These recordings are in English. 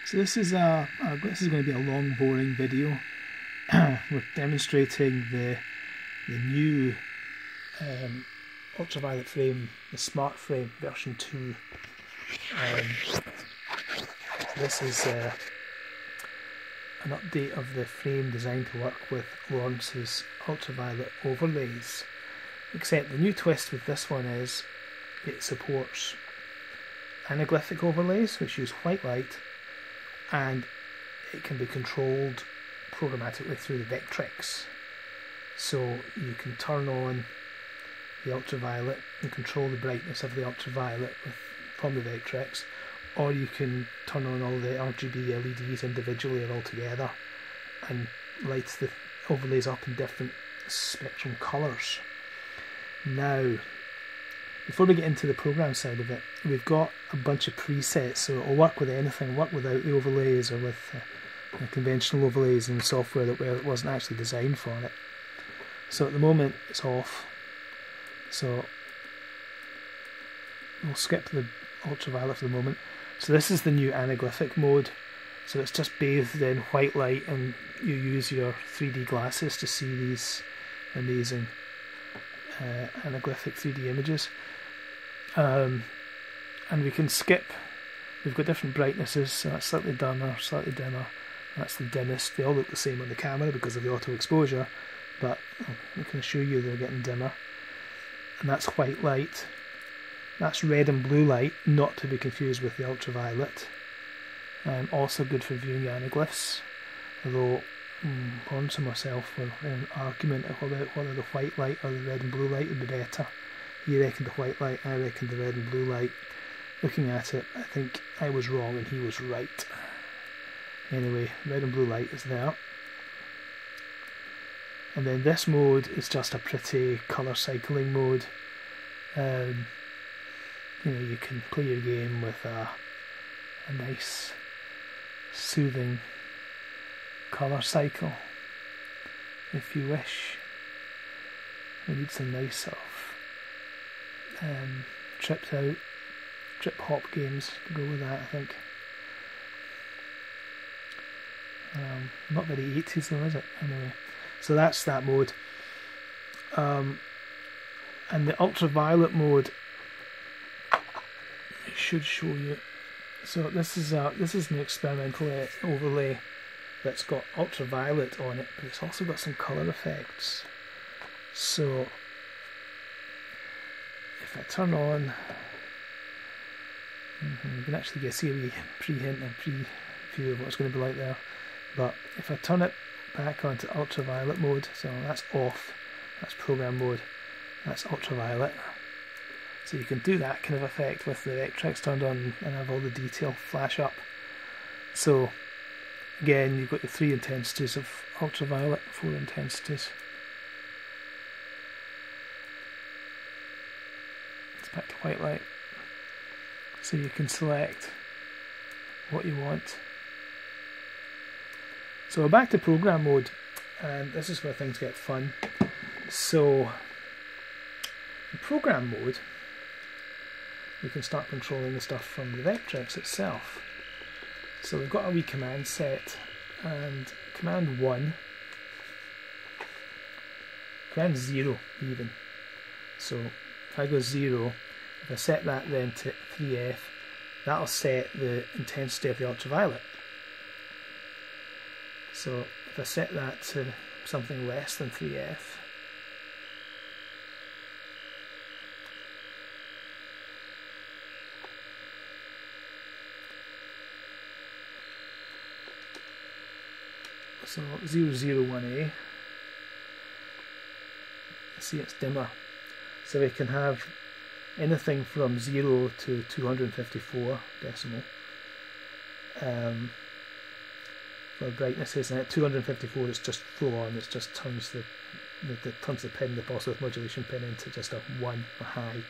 So this is going to be a long, boring video. We're demonstrating the new ultraviolet frame, the Smart Frame version 2. This is an update of the frame designed to work with Lawrence's ultraviolet overlays. Except the new twist with this one is it supports anaglyphic overlays, which use white light, and it can be controlled programmatically through the Vectrex. So you can turn on the ultraviolet and control the brightness of the ultraviolet from the Vectrex, or you can turn on all the RGB LEDs individually or all together and light the overlays up in different spectrum colours. Now, before we get into the program side of it, we've got a bunch of presets, so it'll work with anything, work without the overlays or with conventional overlays in software where it wasn't actually designed for it. So at the moment it's off, so we'll skip the ultraviolet for the moment. So this is the new anaglyphic mode, so it's just bathed in white light and you use your 3D glasses to see these amazing anaglyphic 3D images. And we can skip, we've got different brightnesses, so that's slightly dimmer, that's the dimmest. They all look the same on the camera because of the auto exposure, but I can assure you they're getting dimmer. And that's white light. That's red and blue light, not to be confused with the ultraviolet. Also good for viewing anaglyphs, although Lawrence and myself were in an argument about whether the white light or the red and blue light would be better. He reckoned the white light, I reckoned the red and blue light. Looking at it, I think I was wrong and he was right. Anyway, red and blue light is there. And then this mode is just a pretty colour cycling mode. You can play your game with a nice, soothing colour cycle if you wish. We need some nice sort of trip hop games to go with that, I think. Not very 80s though, is it? Anyway, so that's that mode. And the ultraviolet mode, I should show you. So this is an experimental overlay that's got ultraviolet on it, but it's also got some colour effects. So if I turn on, you can actually see a wee pre-hint and preview of what it's going to be like there. But if I turn it back onto ultraviolet mode, so that's off, that's program mode, that's ultraviolet. So you can do that kind of effect with the Vectrex turned on and have all the detail flash up. So again, you've got the 3 intensities of ultraviolet, 4 intensities. It's back to white light. So you can select what you want. So we're back to program mode, and this is where things get fun. So in program mode, we can start controlling the stuff from the Vectrex itself. So we've got a wee command set, and command 1, command 0 even. So if I go 0, if I set that then to 3F, that'll set the intensity of the ultraviolet. So if I set that to something less than 3F, so 001A, see it's dimmer. So we can have anything from 0 to 254 decimal for brightnesses, and at 254 it's just full on, it just turns the pin, the pulse width modulation pin, into just a 1, a high,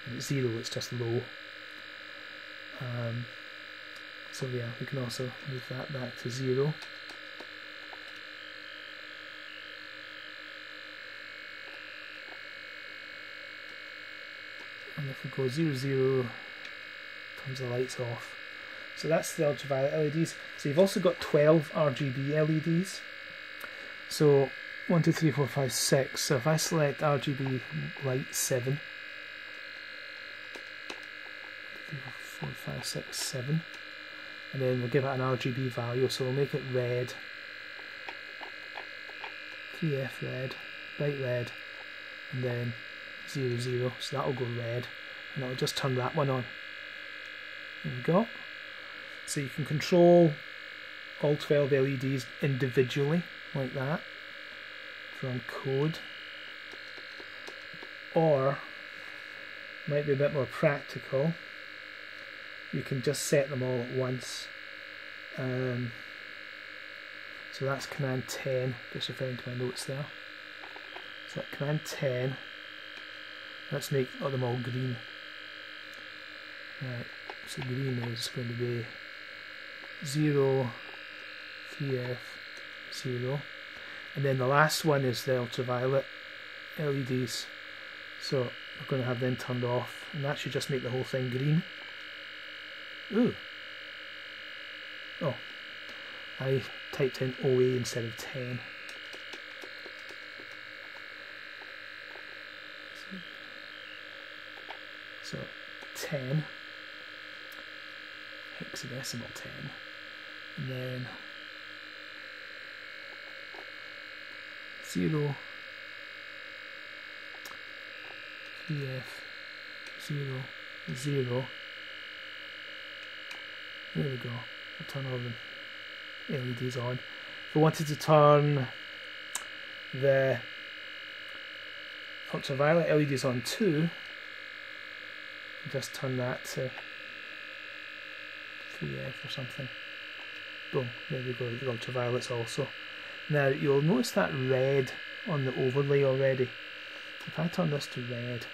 and at 0 it's just low. So yeah, we can also move that back to 0. And if we go 0, 0, turns the lights off. So that's the ultraviolet LEDs. So you've also got 12 RGB LEDs. So 1, 2, 3, 4, 5, 6. So if I select RGB light 7, 3, 4, 5, 6, 7, and then we'll give it an RGB value, so we'll make it red, 3F red, bright red, and then 0, 0, so that'll go red, and that'll just turn that one on. There we go. So you can control all 12 LEDs individually, like that, from code, or, might be a bit more practical, you can just set them all at once. So that's command 10, just referring to my notes there. So that command 10, let's make them all green. Right, so green is going to be 0, 3F, 0. And then the last one is the ultraviolet LEDs. So we're going to have them turned off, and that should just make the whole thing green. Ooh. Oh, I typed in OA instead of 10. So 10, hexadecimal 10, and then 0, 3F, 0, 0. There we go. I'll turn all the LEDs on. If I wanted to turn the ultraviolet LEDs on too, just turn that to 3F or something. Boom, there we go, the ultraviolets also. Now you'll notice that red on the overlay already. If I turn this to red,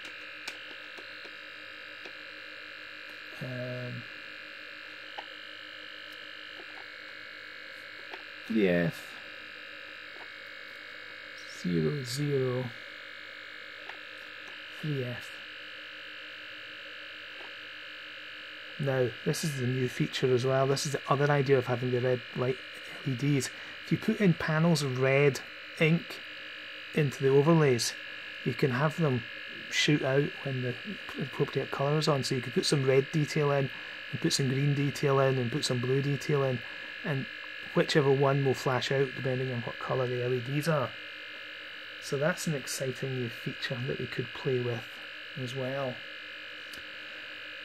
3F, 0, 0, 3F. Now this is the new feature as well. This is the other idea of having the red light LEDs. If you put in panels of red ink into the overlays, you can have them shoot out when the appropriate colour is on. So you could put some red detail in, and put some green detail in, and put some blue detail in, and whichever one will flash out depending on what colour the LEDs are. So that's an exciting new feature that we could play with as well.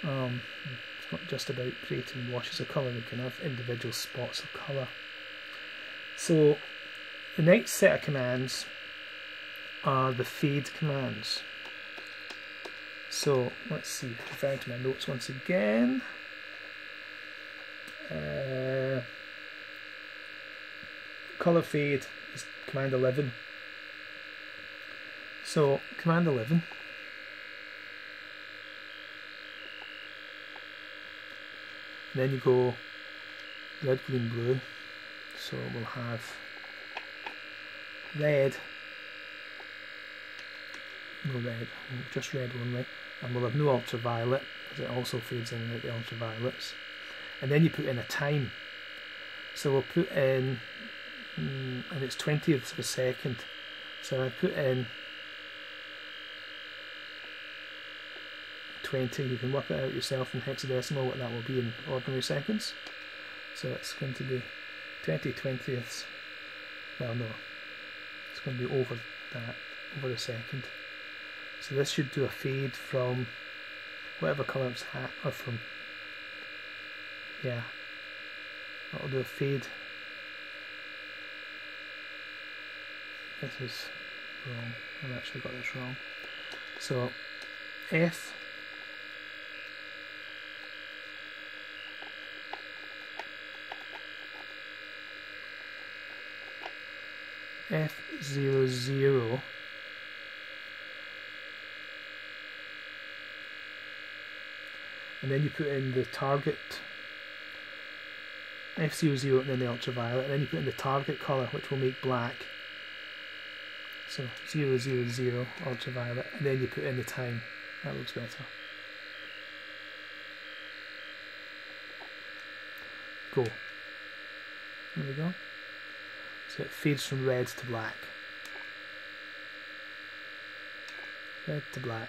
It's not just about creating washes of colour, we can have individual spots of colour. So the next set of commands are the fade commands. So let's see, referring to my notes once again. Colour fade is command 11. So command 11. Then you go red, green, blue. So we'll have red, no red, just red only, and we'll have no ultraviolet because it also fades in and out the ultraviolets. And then you put in a time. So we'll put in, and it's 20ths of a second. So I put in 20, you can work it out yourself in hexadecimal what that will be in ordinary seconds. So it's going to be 20 20ths, well no, it's going to be over that, over a second. So this should do a fade from whatever colour it's at, or from, yeah, that'll do a fade. This is wrong, I've actually got this wrong. So F F00 and then you put in the target F00 and then the ultraviolet, and then you put in the target colour which will make black. So 000 ultraviolet, and then you put in the time. That looks better. go. There we go. So it fades from red to black. Red to black.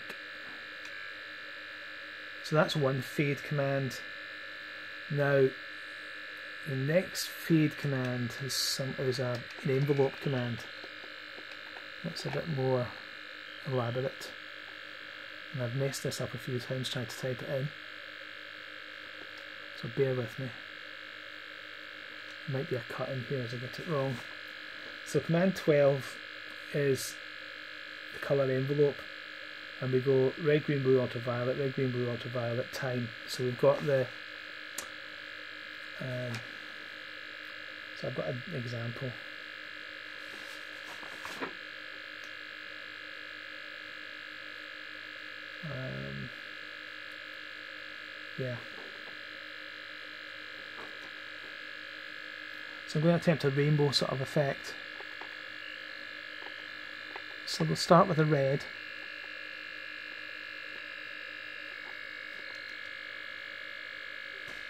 So that's one fade command. Now the next fade command is an envelope command. That's a bit more elaborate. And I've messed this up a few times trying to type it in. So bear with me. There might be a cut in here as I get it wrong. So command 12 is the colour envelope, and we go red, green, blue, ultraviolet, red, green, blue, ultraviolet, time. So we've got the so I've got an example. Yeah. So I'm going to attempt a rainbow sort of effect. So we'll start with a red.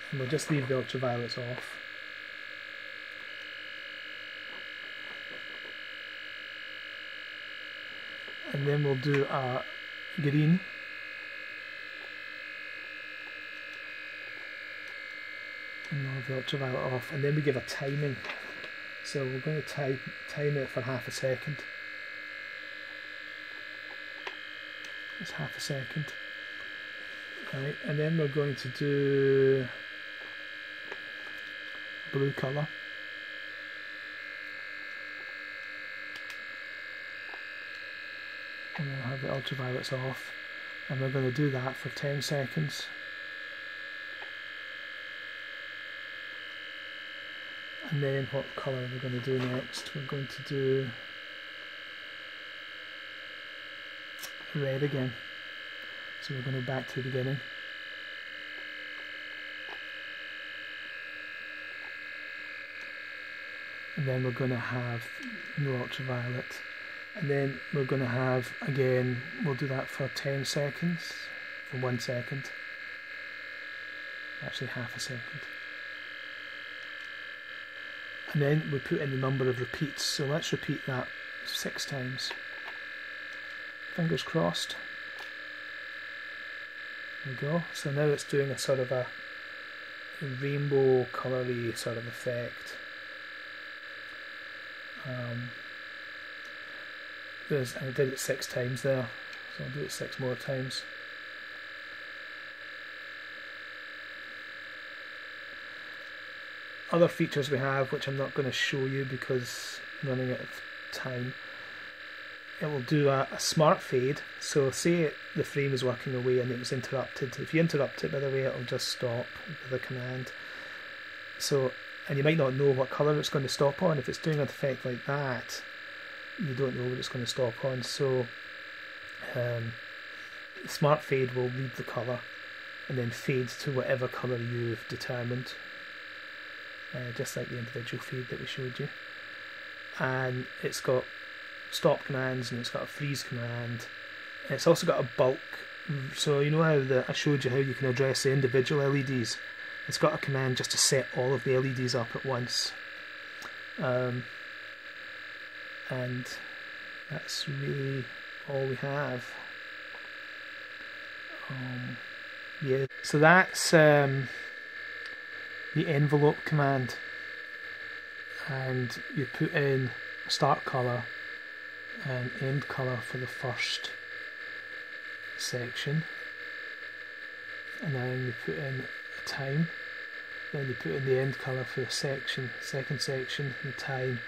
And we'll just leave the ultraviolets off. And then we'll do a green. And we'll have the ultraviolet off. And then we give a timing. So we're going to time it for half a second. It's half a second. Right, and then we're going to do blue colour. And we'll have the ultraviolets off. And we're going to do that for 10 seconds. And then what colour are we going to do next? We're going to do red again. So we're going to go back to the beginning. And then we're going to have no ultraviolet. And then we're going to have, again, we'll do that for 10 seconds, for 1 second. Actually half a second. And then we put in the number of repeats. So let's repeat that 6 times. Fingers crossed. There we go. So now it's doing a sort of a rainbow colour-y sort of effect. And I did it 6 times there, so I'll do it 6 more times. Other features we have, which I'm not going to show you because I'm running out of time. It will do a smart fade. So say the frame is working away and it was interrupted. If you interrupt it, by the way, it'll just stop with a command. So, and you might not know what colour it's going to stop on. If it's doing an effect like that, you don't know what it's going to stop on. So smart fade will read the colour and then fade to whatever colour you've determined, just like the individual fade that we showed you. And it's got stop commands and it's got a freeze command. And it's also got a bulk. So you know how I showed you how you can address the individual LEDs. It's got a command just to set all of the LEDs up at once. And that's really all we have. Yeah, so that's the envelope command, and you put in start colour and end colour for the first section, and then you put in a time, then you put in the end colour for the second section, and time,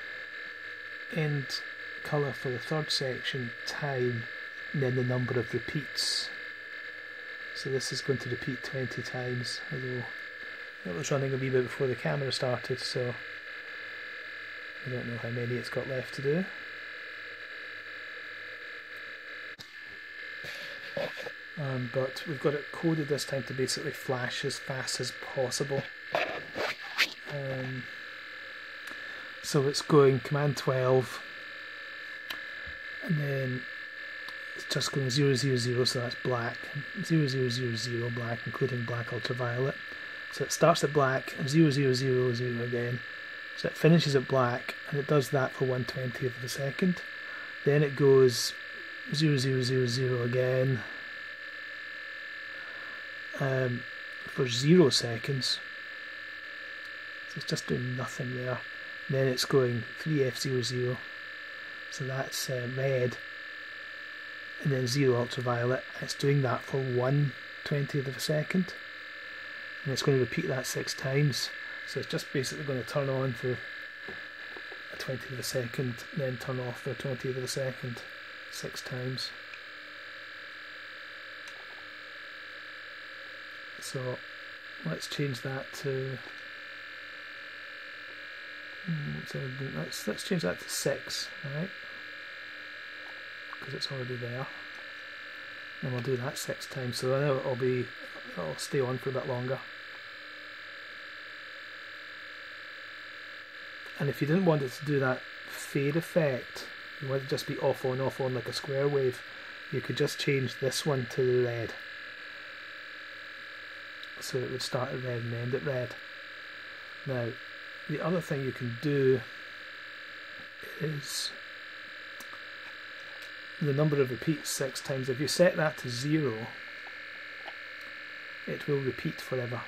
end colour for the third section, time, and then the number of repeats. So this is going to repeat 20 times, although it was running a wee bit before the camera started, so I don't know how many it's got left to do. But we've got it coded this time to basically flash as fast as possible. So it's going command 12, and then it's just going 000, so that's black, 0000 black, including black ultraviolet. So it starts at black and 0000 again. So it finishes at black and it does that for 1/20th of a second. Then it goes 0000 again for 0 seconds. So it's just doing nothing there. And then it's going 3F00. So that's red. And then 0 ultraviolet. It's doing that for 1/20th of a second. And it's going to repeat that 6 times. So it's just basically going to turn on for a 20th of a second, then turn off for a 20th of a second 6 times. So let's change that to let's change that to 6, right? Because it's already there. And we'll do that 6 times, so then it'll stay on for a bit longer. And if you didn't want it to do that fade effect, you want it to just be off on like a square wave, you could just change this one to the red. So it would start at red and end at red. Now, the other thing you can do is the number of repeats 6 times. If you set that to 0, it will repeat forever.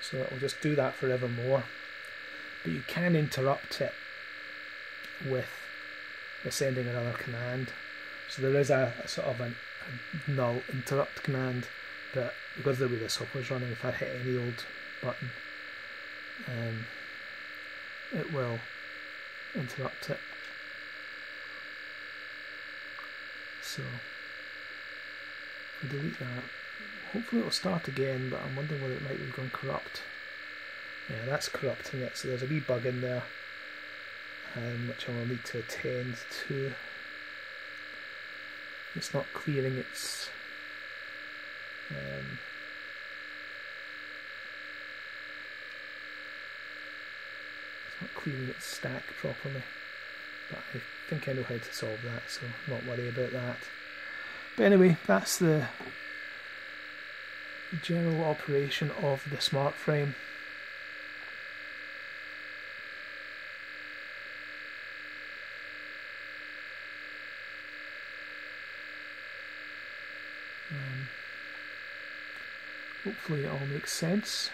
So it will just do that forevermore. But you can interrupt it with sending another command. So there is a sort of a null interrupt command, but because of the way the software is running, if I hit any old button, it will interrupt it. So if I delete that, hopefully it will start again, but I'm wondering whether it might have gone corrupt. Yeah, that's corrupting it, so there's a wee bug in there, which I will need to attend to. It's not clearing its stack properly, but I think I know how to solve that, so not worry about that. But anyway, that's the general operation of the smart frame. Hopefully it all makes sense.